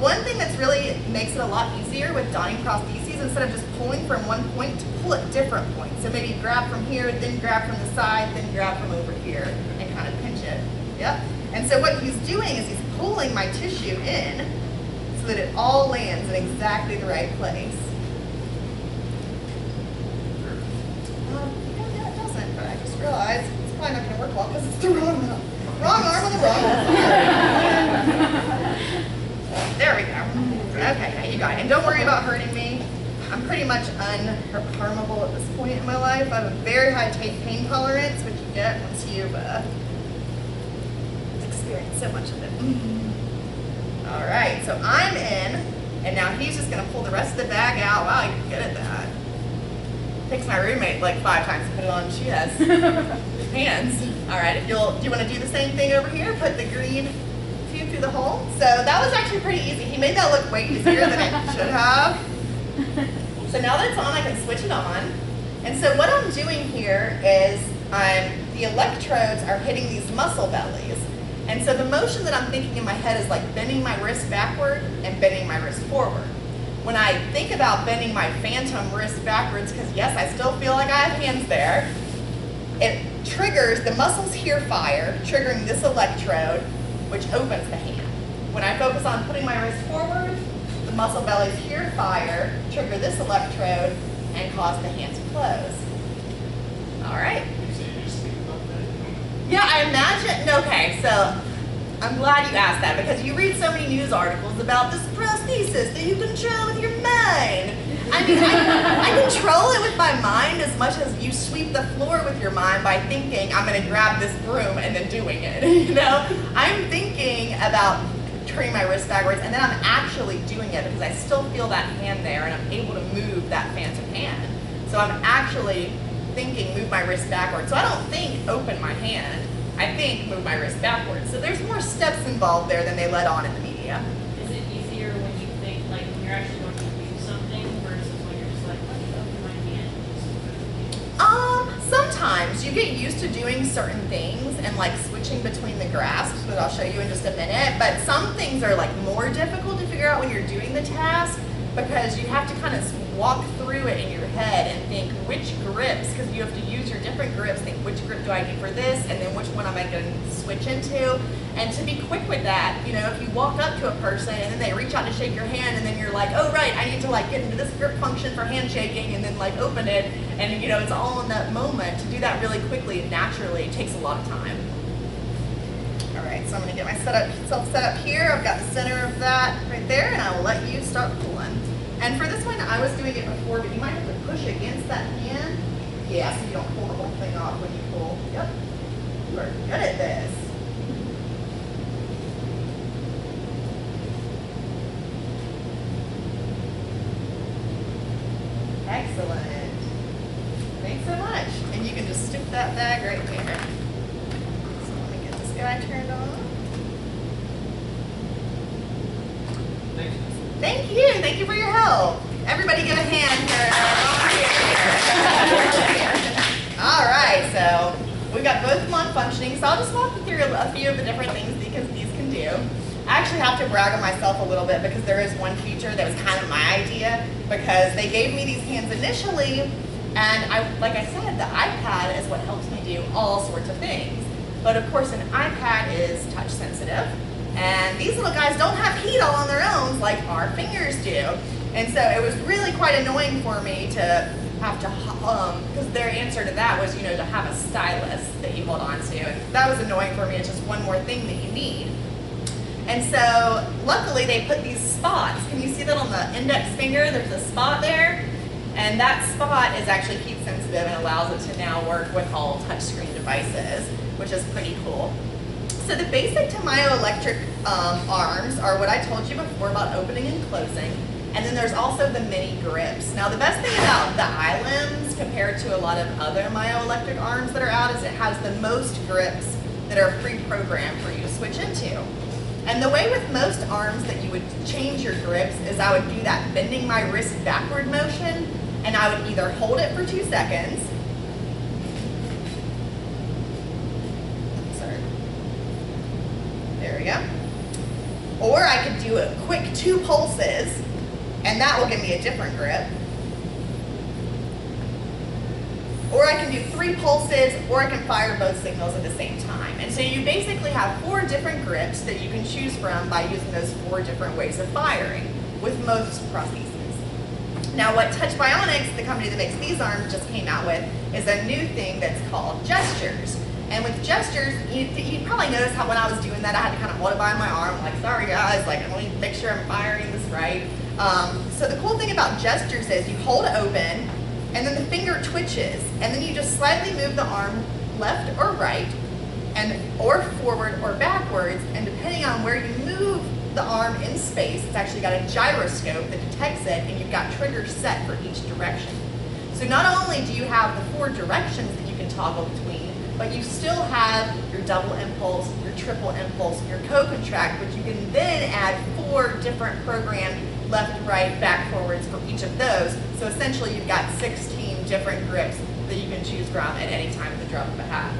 One thing that's really makes it a lot easier with donning prostheses, instead of just pulling from one point, to pull at different points. So maybe grab from here, then grab from the side, then grab from over here, and kind of pinch it. Yep. And so what he's doing is he's pulling my tissue in so that it all lands in exactly the right place. Yeah, it doesn't, but I just realized it's probably not going to work well because it's the wrong arm on the wrong arm. There we go. Okay, now you got it. And don't worry about hurting me. I'm pretty much unharmable at this point in my life. I have a very high pain tolerance, which you get once you've experienced so much of it. All right, so I'm in, and now he's just going to pull the rest of the bag out. Wow, you're good at that. Takes my roommate like 5 times to put it on. She has hands. All right, do you want to do the same thing over here? Put the green tube through the hole. So that was actually pretty easy. He made that look way easier than it should have. So now that it's on, I can switch it on. And so what I'm doing here is the electrodes are hitting these muscle bellies. And so the motion that I'm thinking in my head is like bending my wrist backward and bending my wrist forward. When I think about bending my phantom wrist backwards, because yes, I still feel like I have hands there, it triggers, the muscles here fire, triggering this electrode, which opens the hand. When I focus on putting my wrist forward, the muscle bellies here fire, trigger this electrode, and cause the hand to close. All right. Yeah, I imagine, okay, so I'm glad you asked that, because you read so many news articles about this prosthesis that you control with your mind. I mean, I control it with my mind as much as you sweep the floor with your mind by thinking, I'm gonna grab this broom and then doing it, you know? I'm thinking about turning my wrist backwards, and then I'm actually doing it because I still feel that hand there and I'm able to move that phantom hand. So I'm actually thinking move my wrist backwards. So I don't think open my hand, I think move my wrist backwards. So there's more steps involved there than they let on in the media. Is it easier when you think, like when you're actually going to do something versus when you're just like, let me open my hand? is you get used to doing certain things and like switching between the grasps, that I'll show you in just a minute, but some things are like more difficult to figure out when you're doing the task because you have to kind of walk through it in your head and think which grips, because you have to use your different grips, think which grip do I need for this, and then which one am I going to switch into, and to be quick with that. You know, if you walk up to a person and then they reach out to shake your hand and then you're like, oh right, I need to like get into this grip function for handshaking and then like open it, and you know, it's all in that moment. To do that really quickly and naturally takes a lot of time. All right, so I'm going to get myself set up here. I've got the center of that right there, and I will let you start pulling. And for this one, I was doing it before, but you might have to push against that hand. Yeah, so you don't pull the whole thing off when you pull. Yep, you are good at this. Excellent. Thanks so much. And you can just stick that bag right there. So let me get this guy turned on. Thank you. Thank you for your help. Everybody give a hand for All right, so we've got both of them on functioning, so I'll just walk you through a few of the different things these can do. I actually have to brag on myself a little bit because there is one feature that was kind of my idea, because they gave me these hands initially, and like I said, the iPad is what helps me do all sorts of things. But of course, an iPad is touch sensitive, and these little guys don't have heat all on their own like our fingers do. And so it was really quite annoying for me to have to, because their answer to that was, you know, to have a stylus that you hold on to. And that was annoying for me. It's just one more thing that you need. And so luckily they put these spots. Can you see that on the index finger? There's a spot there. And that spot is actually heat sensitive and allows it to now work with all touchscreen devices, which is pretty cool. So the basic Tamayo electric arms are what I told you before about opening and closing. And then there's also the mini grips. Now the best thing about the iLimbs compared to a lot of other myoelectric arms that are out is it has the most grips that are pre-programmed for you to switch into. And the way with most arms that you would change your grips is I would do that bending my wrist backward motion, and I would either hold it for 2 seconds, there we go, or I could do a quick 2 pulses, and that will give me a different grip. Or I can do 3 pulses, or I can fire both signals at the same time. And so you basically have 4 different grips that you can choose from by using those 4 different ways of firing with most prostheses. Now what Touch Bionics, the company that makes these arms, just came out with is a new thing that's called gestures. And with gestures, you probably noticed how when I was doing that, I had to kind of hold it by my arm, like, sorry guys, like, let me make sure I'm firing this right. So the cool thing about gestures is you hold it open, and then the finger twitches, and then you just slightly move the arm left or right, or forward or backwards, and depending on where you move the arm in space, it's actually got a gyroscope that detects it, and you've got triggers set for each direction. So not only do you have the 4 directions that you can toggle between, but you still have your double impulse, your triple impulse, your co-contract, which you can then add 4 different programmed left, right, back, forwards for each of those. So essentially you've got 16 different grips that you can choose from at any time at the drop of a hat.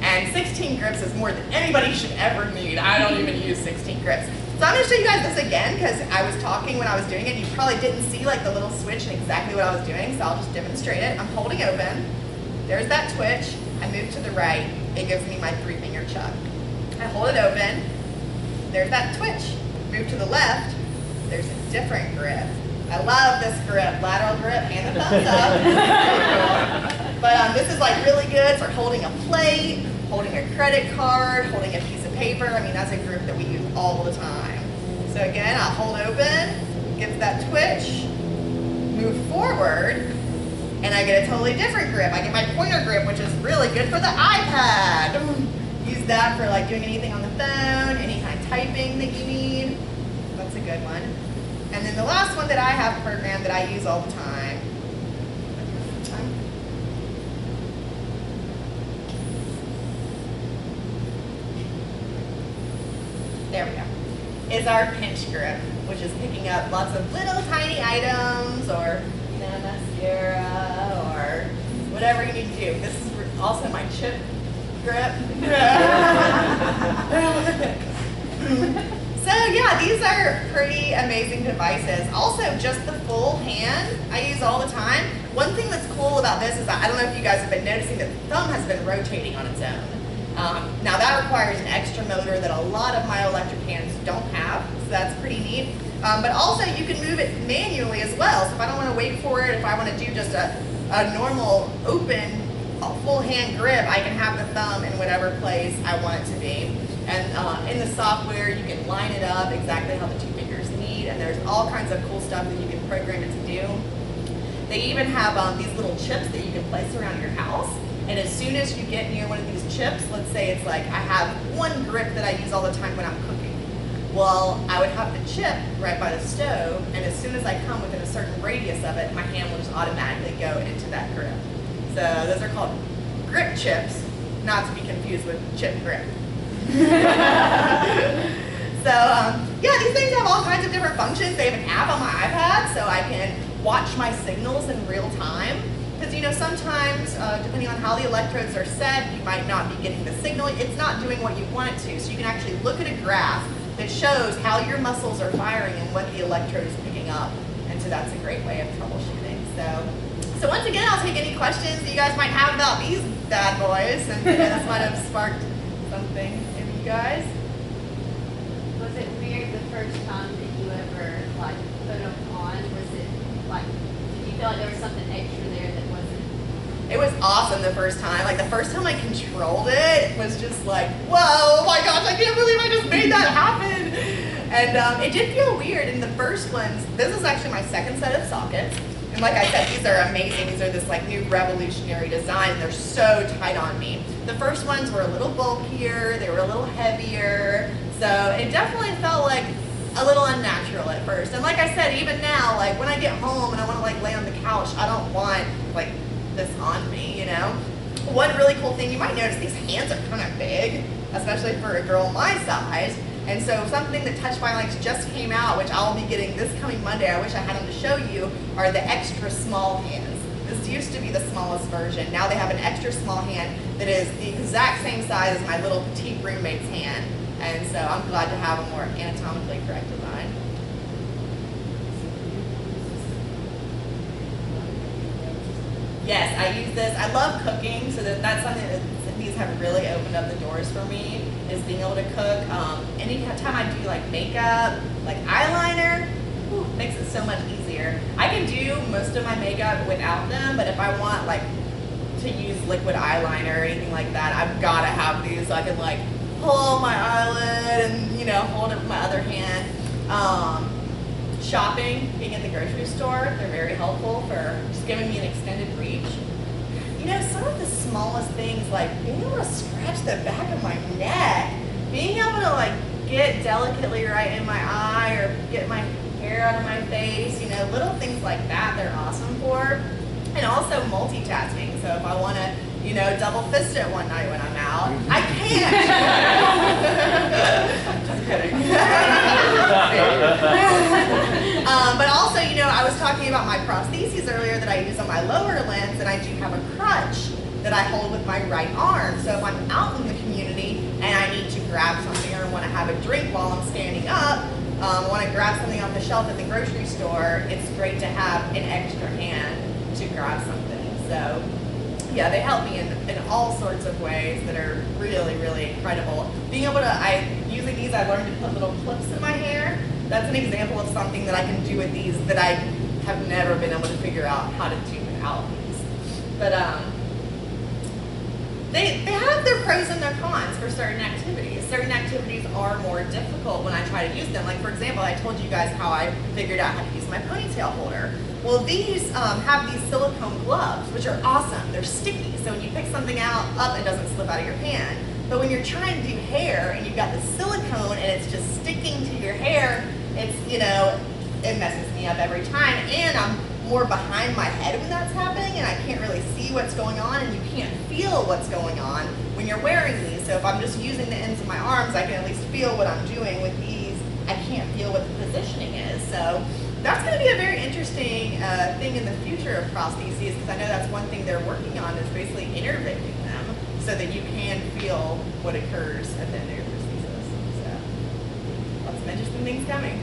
And 16 grips is more than anybody should ever need. I don't even use 16 grips. So I'm going to show you guys this again because I was talking when I was doing it. You probably didn't see like the little switch and exactly what I was doing, so I'll just demonstrate it. I'm holding open. There's that twitch. I move to the right. It gives me my 3-finger chuck. I hold it open. There's that twitch. Move to the left. There's a different grip. I love this grip, lateral grip and the thumbs up. But this is like really good for holding a plate, holding a credit card, holding a piece of paper. I mean, that's a grip that we use all the time. So again, I'll hold open, gives that twitch, move forward, and I get a totally different grip. I get my pointer grip, which is really good for the iPad. Use that for like doing anything on the phone, any kind of typing that you need. That's a good one. And then the last one that I have programmed that I use all the time. There we go. Is our pinch grip, which is picking up lots of little tiny items or mascara or whatever you need to do. This is also my chip grip. So yeah, these are pretty amazing devices. Also, just the full hand I use all the time. One thing that's cool about this is that I don't know if you guys have been noticing that the thumb has been rotating on its own. Now that requires an extra motor that a lot of my electric hands don't have, so that's pretty neat. But also you can move it manually as well. So if I don't want to wait for it, if I want to do just a normal open full hand grip, I can have the thumb in whatever place I want it to be. And in the software, you can line it up exactly how the two fingers meet, and there's all kinds of cool stuff that you can program it to do. They even have these little chips that you can place around your house, and as soon as you get near one of these chips, let's say it's like I have one grip that I use all the time when I'm cooking. Well, I would have the chip right by the stove, and as soon as I come within a certain radius of it, my hand will just automatically go into that grip. So those are called grip chips, not to be confused with chip grip. So yeah, these things have all kinds of different functions. They have an app on my iPad, so I can watch my signals in real time. Because you know, sometimes depending on how the electrodes are set, you might not be getting the signal. It's not doing what you want it to. So you can actually look at a graph that shows how your muscles are firing and what the electrode is picking up. And so that's a great way of troubleshooting. So once again, I'll take any questions that you guys might have about these bad boys, and this might have sparked something in you guys. Was it weird the first time that you ever like put them on? Was it like, did you feel like there was something extra there that wasn't? It was awesome the first time. Like the first time I controlled it was just like, whoa, oh my gosh, I can't believe I just made that happen. And it did feel weird in the first ones. This is actually my second set of sockets. And like I said, these are amazing. These are this like new revolutionary design. They're so tight on me. The first ones were a little bulkier. They were a little heavier. So it definitely felt like a little unnatural at first. And like I said, even now, like when I get home and I want to like lay on the couch, I don't want like this on me, you know? One really cool thing you might notice, these hands are kind of big, especially for a girl my size. And so something that Touch My Legs just came out, which I'll be getting this coming Monday, I wish I had them to show you, are the extra small hands. This used to be the smallest version. Now they have an extra small hand that is the exact same size as my little petite roommate's hand. And so I'm glad to have a more anatomically correct design. Yes, I use this. I love cooking, so that's something that these have really opened up the doors for me, is being able to cook. Anytime I do like makeup, like eyeliner, makes it so much easier. I can do most of my makeup without them, but if I want like to use liquid eyeliner or anything like that, I've got to have these so I can like pull my eyelid and, you know, hold it with my other hand. Shopping, being at the grocery store, they're very helpful for just giving me an extended reach. You know, some of the smallest things, like being able to scratch the back of my neck, being able to like get delicately right in my eye or get my hair out of my face, you know, little things like that they're awesome for. And also multitasking, so if I want to, you know, double fist it one night when I'm out, I can. Just kidding. But also, you know, I was talking about my prostheses earlier that I use on my lower limbs, and I do have a crutch that I hold with my right arm. So if I'm out in the community and I need to grab something or want to have a drink while I'm standing up, want to grab something off the shelf at the grocery store, it's great to have an extra hand to grab something. So yeah, they help me in all sorts of ways that are really, really incredible. Being able to, using these, I've learned to put little clips in my hair. That's an example of something that I can do with these that I have never been able to figure out how to do without these. But they have their pros and their cons for certain activities. Certain activities are more difficult when I try to use them. Like for example, I told you guys how I figured out how to use my ponytail holder. Well, these have these silicone gloves, which are awesome. They're sticky, so when you pick something up, it doesn't slip out of your hand. But when you're trying to do hair and you've got the silicone and it's just sticking to your hair, it's, you know, it messes me up every time. And I'm more behind my head when that's happening, and I can't really see what's going on, and you can't feel what's going on when you're wearing these. So if I'm just using the ends of my arms, I can at least feel what I'm doing. With these, I can't feel what the positioning is. So that's going to be a very interesting thing in the future of prostheses, because I know that's one thing they're working on, is basically innervating them. so that you can feel what occurs at the end of your prosthesis. So, lots of interesting things coming.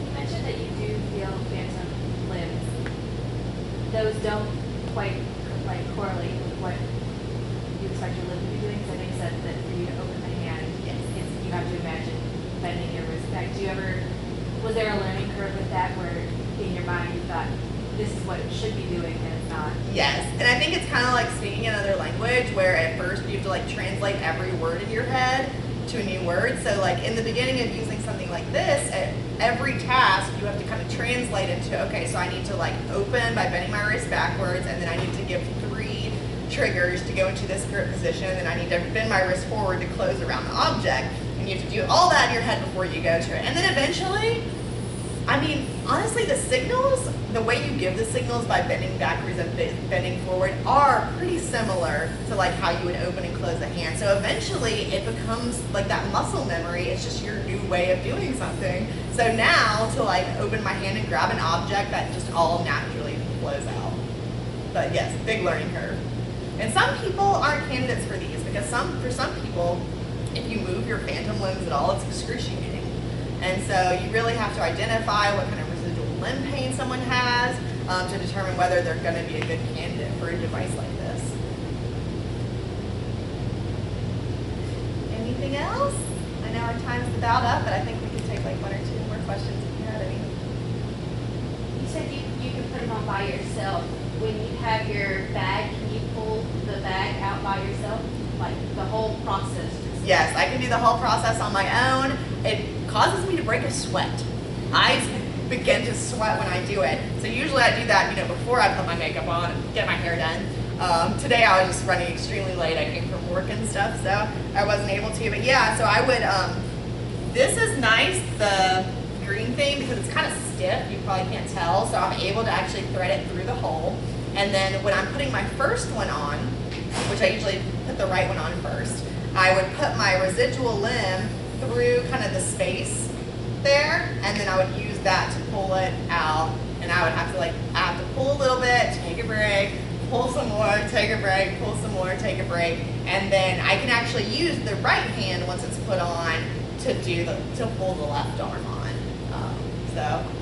You mentioned that you do feel phantom limbs. Those don't quite like correlate with what you expect your limb to be doing. So I think you said that for you to open the hand, you have to imagine bending your wrist back. Was there a learning curve with that where in your mind you thought this is what it should be doing and it's not? Yes, and I think it's kind of like speaking another language where at first you have to like translate every word in your head to a new word. So like in the beginning of using something like this, at every task you have to kind of translate into, okay, so I need to like open by bending my wrist backwards, and then I need to give 3 triggers to go into this grip position, and I need to bend my wrist forward to close around the object. And you have to do all that in your head before you go to it. And then eventually, I mean, honestly, the signals, the way you give the signals by bending backwards and bending forward are pretty similar to like how you would open and close the hand. So eventually it becomes like that muscle memory. It's just your new way of doing something. So now to like open my hand and grab an object, that just all naturally flows out. But yes, big learning curve. And some people aren't candidates for these because for some people, if you move your phantom limbs at all, it's excruciating. And so you really have to identify what kind of residual limb pain someone has to determine whether they're going to be a good candidate for a device like this. Anything else? I know our time's about up, but I think we could take like 1 or 2 more questions if you had any. You said you can put them on by yourself. When you have your bag, can you pull the bag out by yourself? Like the whole process? Yes, I can do the whole process on my own. It causes me to break a sweat. I begin to sweat when I do it. So usually I do that, before I put my makeup on and get my hair done. Today I was just running extremely late. I came from work and stuff, so I wasn't able to. But yeah, so I would, this is nice, the green thing, because it's kind of stiff. You probably can't tell. So I'm able to actually thread it through the hole. And then when I'm putting my first one on, which I usually put the right one on first, I would put my residual limb through kind of the space there, and then I would use that to pull it out, and I would have to pull a little bit, take a break, pull some more, take a break, pull some more, take a break, and then I can actually use the right hand once it's put on to pull the left arm on.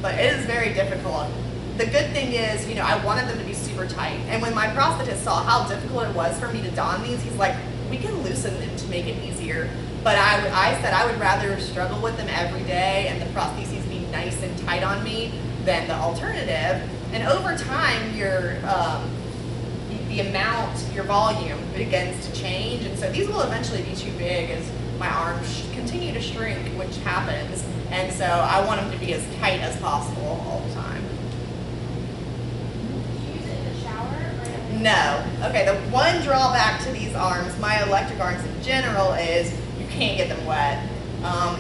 But it is very difficult. The good thing is, I wanted them to be super tight, and when my prosthetist saw how difficult it was for me to don these, he's like, we can loosen them to make it easier. But I said I would rather struggle with them every day and the prostheses be nice and tight on me than the alternative. And over time, your volume begins to change. And so these will eventually be too big as my arms continue to shrink, which happens. And so I want them to be as tight as possible all the time. Do you use it in the shower? Or No. Okay, the one drawback to these arms, my electric arms in general, is you can't get them wet.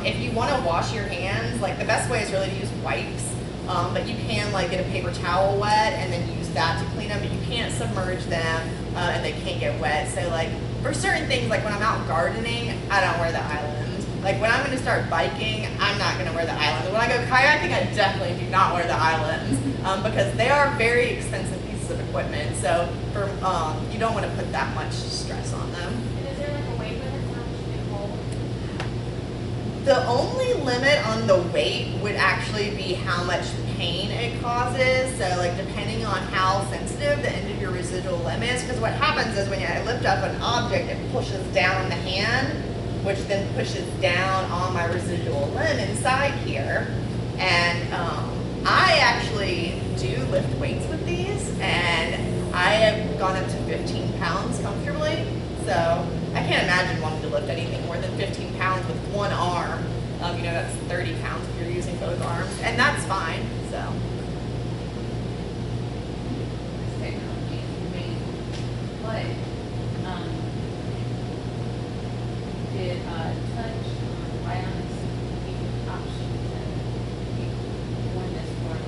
If you want to wash your hands, like the best way is really to use wipes, but you can like get a paper towel wet and then use that to clean them, but you can't submerge them and they can't get wet. So like for certain things, like when I'm out gardening, I don't wear the island. Like when I'm going to start biking, I'm not going to wear the island. When I go kayaking, I definitely do not wear the islands because they are very expensive pieces of equipment. So for you don't want to put that much stress on them. And is there like a weight limit for how much you can hold? The only limit on the weight would actually be how much pain it causes. So like depending on how sensitive the end of your residual limb is, because what happens is when you lift up an object, it pushes down on the hand, which then pushes down on my residual limb inside here. And I actually do lift weights with these, and I have gone up to 15 pounds comfortably. So I can't imagine wanting to lift anything more than 15 pounds with one arm. That's 30 pounds if you're using both arms, and that's fine. So. This technology is amazing. But did touch on violence give you an option to one that's more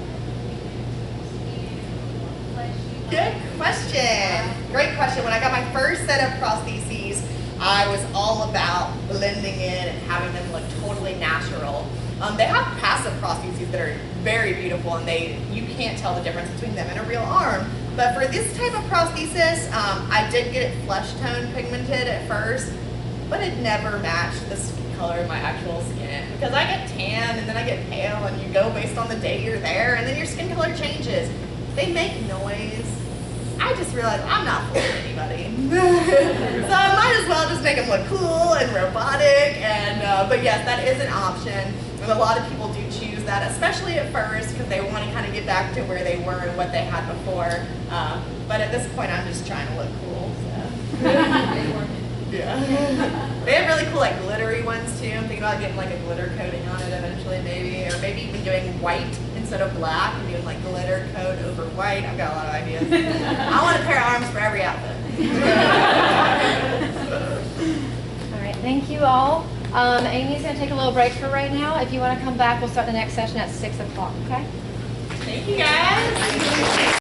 skin or more fleshy? Good question. Great question. When I got my first set of prostheses, I was all about blending in and having them look totally natural. They have passive prostheses that are very beautiful, and you can't tell the difference between them and a real arm. But for this type of prosthesis, I did get it flesh tone pigmented at first, but it never matched the skin color of my actual skin. Because I get tan and then I get pale, and you go based on the day you're there, and then your skin color changes. They make noise. I just realized I'm not fooling anybody. So I might as well just make them look cool and robotic. And but yes, that is an option. And a lot of people do choose that, especially at first, because they want to kind of get back to where they were and what they had before. But at this point, I'm just trying to look cool. So. Yeah. They have really cool like glittery ones too. I'm thinking about getting like a glitter coating on it eventually, maybe, or maybe even doing white instead of black and doing like glitter coat over white. I've got a lot of ideas. I want a pair of arms for every outfit. All right, thank you all. Amy's going to take a little break for right now. If you want to come back, we'll start the next session at 6 o'clock, okay? Thank you guys.